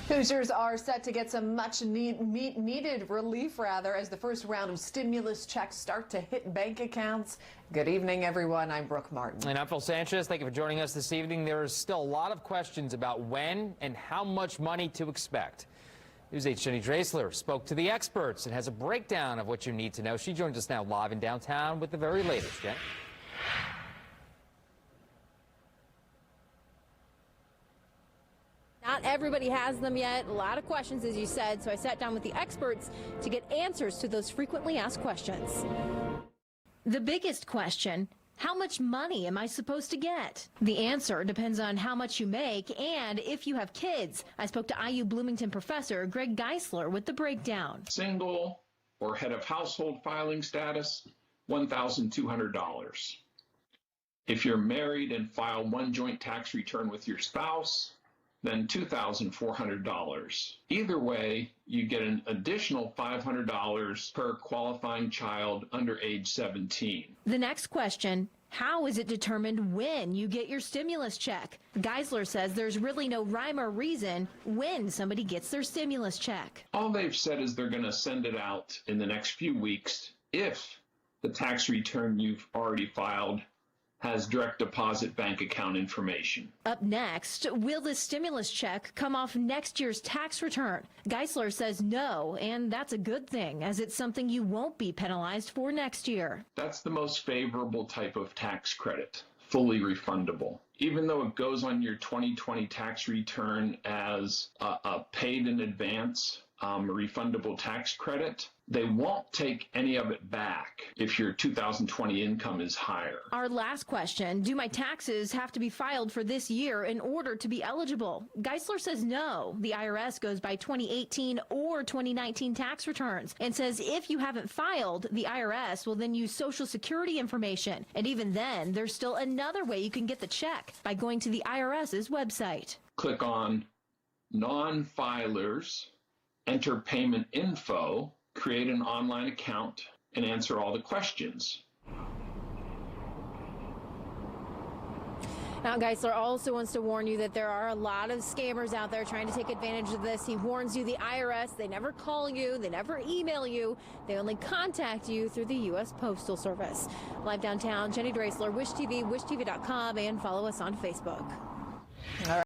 Hoosiers are set to get some much needed relief, as the first round of stimulus checks start to hit bank accounts. Good evening, everyone. I'm Brooke Martin. And I'm Phil Sanchez. Thank you for joining us this evening. There is still a lot of questions about when and how much money to expect. News 8's Jenny Drasler spoke to the experts and has a breakdown of what you need to know. She joins us now live in downtown with the very latest. Jen? Not everybody has them yet. A lot of questions, as you said, so I sat down with the experts to get answers to those frequently asked questions. The biggest question: how much money am I supposed to get? The answer depends on how much you make and if you have kids. I spoke to IU Bloomington professor Greg Geisler with the breakdown. Single or head of household filing status, $1,200. If you're married and file one joint tax return with your spouse, then $2,400. Either way, you get an additional $500 per qualifying child under age 17. The next question: how is it determined when you get your stimulus check? Geisler says there's really no rhyme or reason when somebody gets their stimulus check. All they've said is they're going to send it out in the next few weeks if the tax return you've already filed has direct deposit bank account information. Up next, will the stimulus check come off next year's tax return? Geisler says no, and that's a good thing, as it's something you won't be penalized for next year. That's the most favorable type of tax credit, fully refundable. Even though it goes on your 2020 tax return as a paid in advance refundable tax credit, they won't take any of it back if your 2020 income is higher. Our last question: do my taxes have to be filed for this year in order to be eligible? Geisler says no. The IRS goes by 2018 or 2019 tax returns and says if you haven't filed, the IRS will then use Social Security information. And even then, there's still another way you can get the check: by going to the IRS's website. Click on Non-Filers, enter payment info, create an online account, and answer all the questions. Now, Geisler also wants to warn you that there are a lot of scammers out there trying to take advantage of this. He warns you the IRS, they never call you, they never email you, they only contact you through the U.S. Postal Service. Live downtown, Jenny Drasler, Wish TV, wishtv.com, and follow us on Facebook. All right.